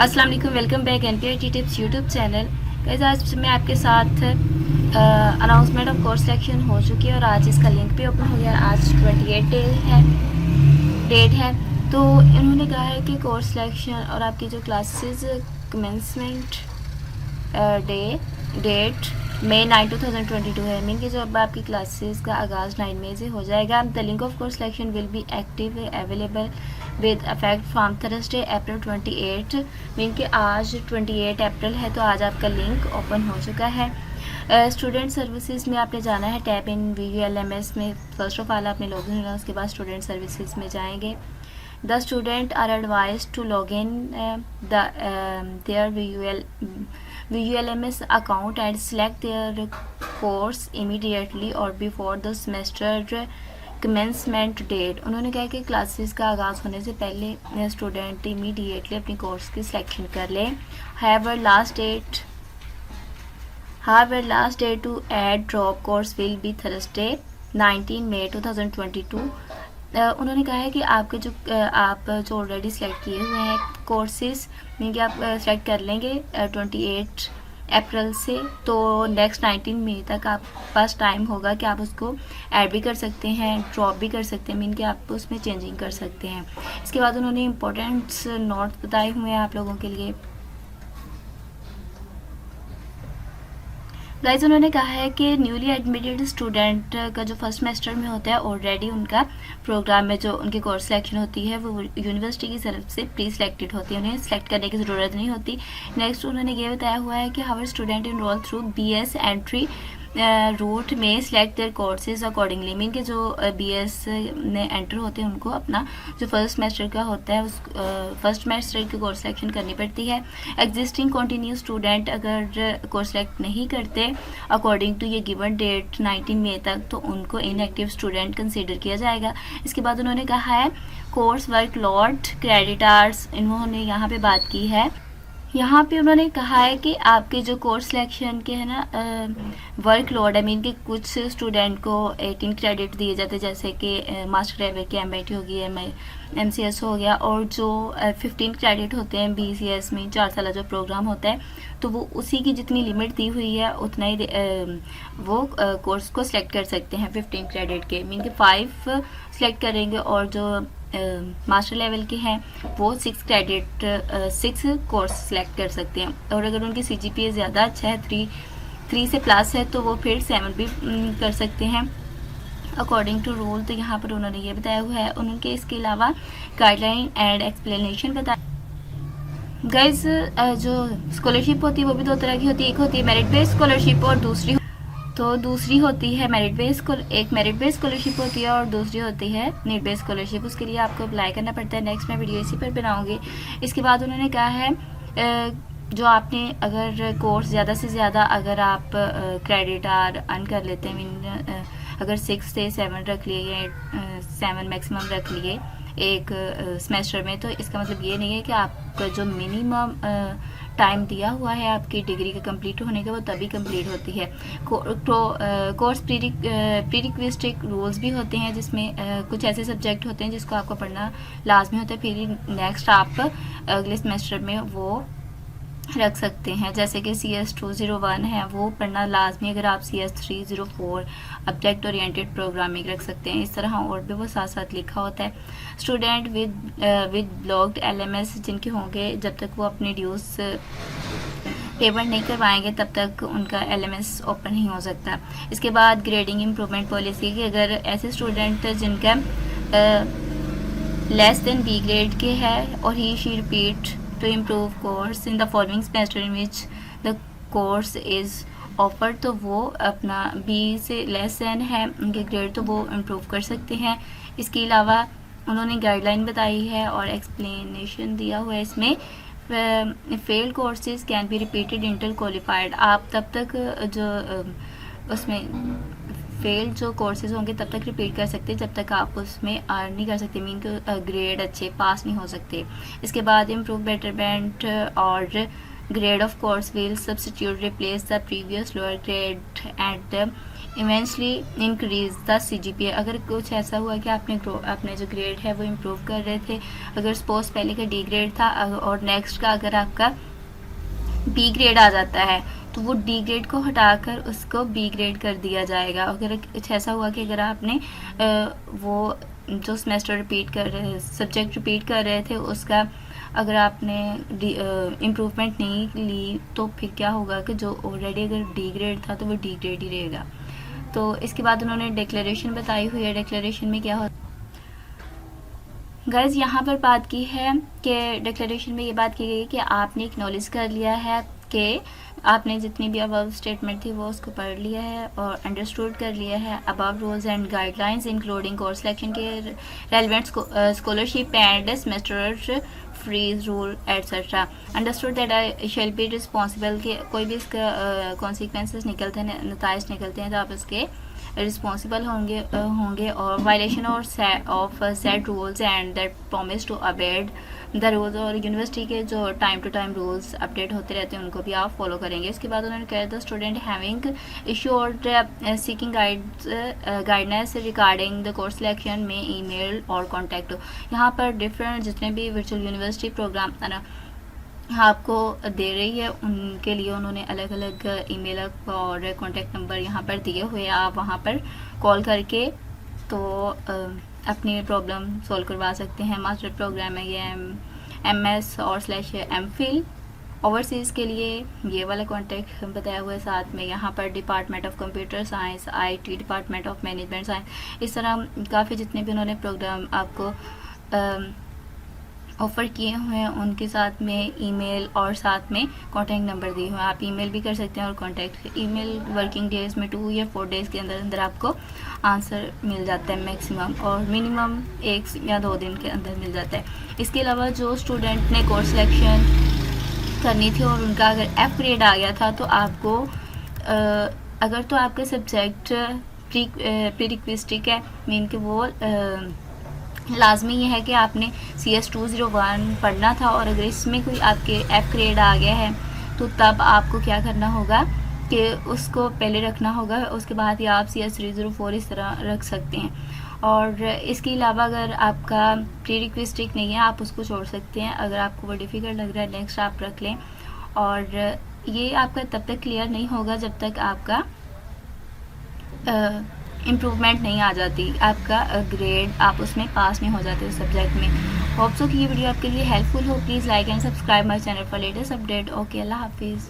अस्सलाम वालेकुम, welcome back NPIT tips YouTube channel. Guys, आज मैं आपके साथ अनाउंसमेंट ऑफ कोर्स सिलेक्शन हो चुकी है और आज इसका लिंक भी ओपन हो गया। आज 28 डेट है। तो इन्होंने कहा है कि कोर्स सिलेक्शन और आपकी जो क्लासेस कमेंसमेंट डेट मई 9 2022 है। मीन कि जो अब आपकी क्लासेस का आगाज़ 9 मई से हो जाएगा। The link of course selection will be active available with affect from Thursday April 28। Mean कि आज 28 अप्रैल है, तो आज आपका लिंक ओपन हो चुका है। स्टूडेंट सर्विसेज में आपने जाना है, टैप इन VULMS में फर्स्ट ऑफ ऑल आपने लॉगिन होना, उसके बाद स्टूडेंट सर्विसेज में जाएंगे। The student are advise to log in their VULMS account and select their course immediately or before the semester commencement date। उन्होंने कहा कि क्लासेस का आगाज़ होने से पहले स्टूडेंट इमीडिएटली अपनी कोर्स की सिलेक्शन कर लें। However, last day to add drop course will be Thursday 19 May 2022। उन्होंने कहा है कि आपके आप जो ऑलरेडी सेलेक्ट किए हुए हैं कोर्सेज मीन कि आप सेलेक्ट कर लेंगे 28 अप्रैल से, तो नेक्स्ट 19 मई तक आप पास टाइम होगा कि आप उसको ऐड भी कर सकते हैं, ड्रॉप भी कर सकते हैं, मीन कि आप उसमें चेंजिंग कर सकते हैं। इसके बाद उन्होंने इम्पोर्टेंट्स नोट्स बताए हुए हैं आप लोगों के लिए। गाइज, उन्होंने कहा है कि न्यूली एडमिटेड स्टूडेंट का जो फर्स्ट सेमेस्टर में होता है ऑलरेडी उनका प्रोग्राम में जो उनकी कोर्स सिलेक्शन होती है वो यूनिवर्सिटी की तरफ से प्री सिलेक्टेड होती है, उन्हें सिलेक्ट करने की ज़रूरत नहीं होती। नेक्स्ट उन्होंने ये बताया हुआ है कि however student enrol through BS entry route में select their courses accordingly. Mean के जो BS में एंटर होते हैं उनको अपना जो फर्स्ट सेमेस्टर का होता है उस फर्स्ट सेमेस्टर की कोर्स सिलेक्शन करनी पड़ती है। एग्जिस्टिंग कंटिन्यू स्टूडेंट अगर कोर्स सिलेक्ट नहीं करते अकॉर्डिंग टू ये गिवन डेट 19 मई तक, तो उनको इनएक्टिव स्टूडेंट कंसीडर किया जाएगा। इसके बाद उन्होंने कहा है course work load credit hours, इन्होंने यहाँ पे बात की है। यहाँ पे उन्होंने कहा है कि आपके जो कोर्स सिलेक्शन के है ना वर्कलोड है, मीन कि कुछ स्टूडेंट को 18 क्रेडिट दिए जाते हैं, जैसे कि मास्टर लेवल की MIT होगी, MCS हो गया, और जो 15 क्रेडिट होते हैं BCS में 4 साल जो प्रोग्राम होता है, तो वो उसी की जितनी लिमिट दी हुई है उतना ही वो कोर्स को सिलेक्ट कर सकते हैं 15 क्रेडिट के। मीन कि 5 सिलेक्ट करेंगे और जो मास्टर लेवल के हैं वो 6 क्रेडिट 6 कोर्स सिलेक्ट कर सकते हैं। और अगर उनकी CGPA ज़्यादा अच्छा है, 3 से प्लस है, तो वो फिर 7 भी कर सकते हैं अकॉर्डिंग टू रूल। तो यहाँ पर उन्होंने ये बताया हुआ है। उनके इसके अलावा गाइडलाइन एंड एक्सप्लेनेशन बताया। गाइज, जो स्कॉलरशिप होती है वो भी 2 तरह की होती है। एक होती है मेरिट बेस्ड स्कॉलरशिप और दूसरी होती है मेरिट बेस्ड। एक मेरिट बेस्ड स्कॉलरशिप होती है और दूसरी होती है नीड बेस्ड स्कॉलरशिप। उसके लिए आपको अप्लाई करना पड़ता है। नेक्स्ट मैं वीडियो इसी पर बनाऊंगी। इसके बाद उन्होंने कहा है जो आपने अगर कोर्स ज़्यादा से ज़्यादा अगर आप क्रेडिट आर अर्न कर लेते हैं, मीन अगर 6 से 7 रख लिए या 7 मैक्सिमम रख लिए एक सेमेस्टर में, तो इसका मतलब ये नहीं है कि आपका जो मिनिमम टाइम दिया हुआ है आपकी डिग्री के कंप्लीट होने का वो तभी कंप्लीट होती है। कोर्स प्रीरिक्विजिट रूल्स भी होते हैं, जिसमें कुछ ऐसे सब्जेक्ट होते हैं जिसको आपको पढ़ना लाजमी होता है, फिर नेक्स्ट आप अगले सेमेस्टर में वो रख सकते हैं। जैसे कि CS 201 है, वो पढ़ना लाजमी, अगर आप CS 304 ऑब्जेक्ट ओरिएंटेड प्रोग्रामिंग रख सकते हैं। इस तरह और भी वो साथ साथ लिखा होता है। स्टूडेंट विद ब्लॉक्ड LMS जिनके होंगे, जब तक वो अपने ड्यूज पेमेंट नहीं करवाएंगे तब तक उनका LMS ओपन नहीं हो सकता। इसके बाद ग्रेडिंग इम्प्रूवमेंट पॉलिसी की, अगर ऐसे स्टूडेंट जिनका लेस देन B ग्रेड के है और he she repeat to improve course in the following semester in which the course is offered, तो वो अपना B से लेस देन है उनके ग्रेड, तो वो इम्प्रूव कर सकते हैं। इसके अलावा उन्होंने गाइडलाइन बताई है और एक्सप्लेनेशन दिया हुआ है इसमें। Failed courses can be repeated inter qualified, आप तब तक जो उसमें फेल्ड जो कोर्सेज होंगे तब तक रिपीट कर सकते हैं जब तक आप उसमें अर्न नहीं कर सकते, मीन के ग्रेड अच्छे पास नहीं हो सकते। इसके बाद इम्प्रूव बेटरमेंट और grade of course will substitute replace the previous lower grade at the eventually increase the CGPA। अगर कुछ ऐसा हुआ कि अपने जो ग्रेड है वो इम्प्रूव कर रहे थे, अगर सपोज पहले का D ग्रेड था और नेक्स्ट का अगर आपका B ग्रेड आ जाता है तो वो D ग्रेड को हटाकर उसको B ग्रेड कर दिया जाएगा। अगर कुछ ऐसा हुआ कि अगर आपने वो जो सेमेस्टर रिपीट कर रहे सब्जेक्ट रिपीट कर रहे थे उसका अगर आपने इम्प्रूवमेंट नहीं ली तो फिर क्या होगा कि जो ऑलरेडी अगर D ग्रेड था तो वो D ग्रेड ही रहेगा। तो इसके बाद उन्होंने डिक्लेरेशन बताई हुई है। डिक्लेरेशन में क्या होता गाइज, यहाँ पर बात की है कि डिक्लेरेशन में ये बात की गई कि आपने एक्नॉलेज कर लिया है कि आपने जितनी भी अबव स्टेटमेंट थी वो उसको पढ़ लिया है और अंडरस्टूड कर लिया है। Above rules and guidelines including course selection के relevant scholarship and semester freeze rule etcetera. Understood that I shall be responsible कि कोई भी इसका कॉन्सिक्वेंसेस निकलते हैं, नताइज निकलते हैं तो आप इसके रिस्पॉन्सिबल होंगे और violation of set rules and that promise to abide the rules. और यूनिवर्सिटी के जो time to time rules update होते रहते हैं उनको भी आप फॉलो करेंगे। इसके बाद उन्होंने कहा the student having issued seeking guidance regarding the course selection में ईमेल और कॉन्टैक्ट। यहाँ पर डिफरेंट जितने भी वर्चुअल यूनिवर्सिटी प्रोग्राम आपको दे रही है उनके लिए उन्होंने अलग अलग ईमेल और कॉन्टैक्ट नंबर यहाँ पर दिए हुए हैं। आप वहाँ पर कॉल करके तो अपनी प्रॉब्लम सॉल्व करवा सकते हैं। मास्टर प्रोग्राम है ये MS और /MPhil। ओवरसीज़ के लिए ये वाला कॉन्टैक्ट बताया हुआ है। साथ में यहाँ पर department of computer science, IT, department of management science, इस तरह काफ़ी जितने भी उन्होंने प्रोग्राम आपको ऑफ़र किए हुए हैं उनके साथ में ईमेल और साथ में कॉन्टैक्ट नंबर दिए हुए हैं। आप ईमेल भी कर सकते हैं और कॉन्टैक्ट ईमेल वर्किंग डेज़ में 2 या 4 डेज़ के अंदर अंदर आपको आंसर मिल जाता है मैक्सिमम, और मिनिमम 1 या 2 दिन के अंदर मिल जाता है। इसके अलावा जो स्टूडेंट ने कोर्स सिलेक्शन करनी थी और उनका अगर F ग्रेड आ गया था तो आपको अगर तो आपका सब्जेक्ट प्री रिक्वेस्टिक है, मीन कि वो लाजमी ये है कि आपने CS 201 पढ़ना था और अगर इसमें कोई आपके F ग्रेड आ गया है तो तब आपको क्या करना होगा कि उसको पहले रखना होगा, उसके बाद ही आप CS 304 इस तरह रख सकते हैं। और इसके अलावा अगर आपका प्री रिक्वेस्टिक नहीं है आप उसको छोड़ सकते हैं। अगर आपको वो डिफ़िकल्ट लग रहा है नेक्स्ट आप रख लें। और ये आपका तब तक क्लियर नहीं होगा जब तक आपका इम्प्रूवमेंट नहीं आ जाती, आपका ग्रेड आप उसमें पास नहीं हो जाते उस सब्जेक्ट में। होप सो कि ये वीडियो आपके लिए हेल्पफुल हो। Please like and subscribe my channel for latest update. Okay, अल्लाह हाफिज़।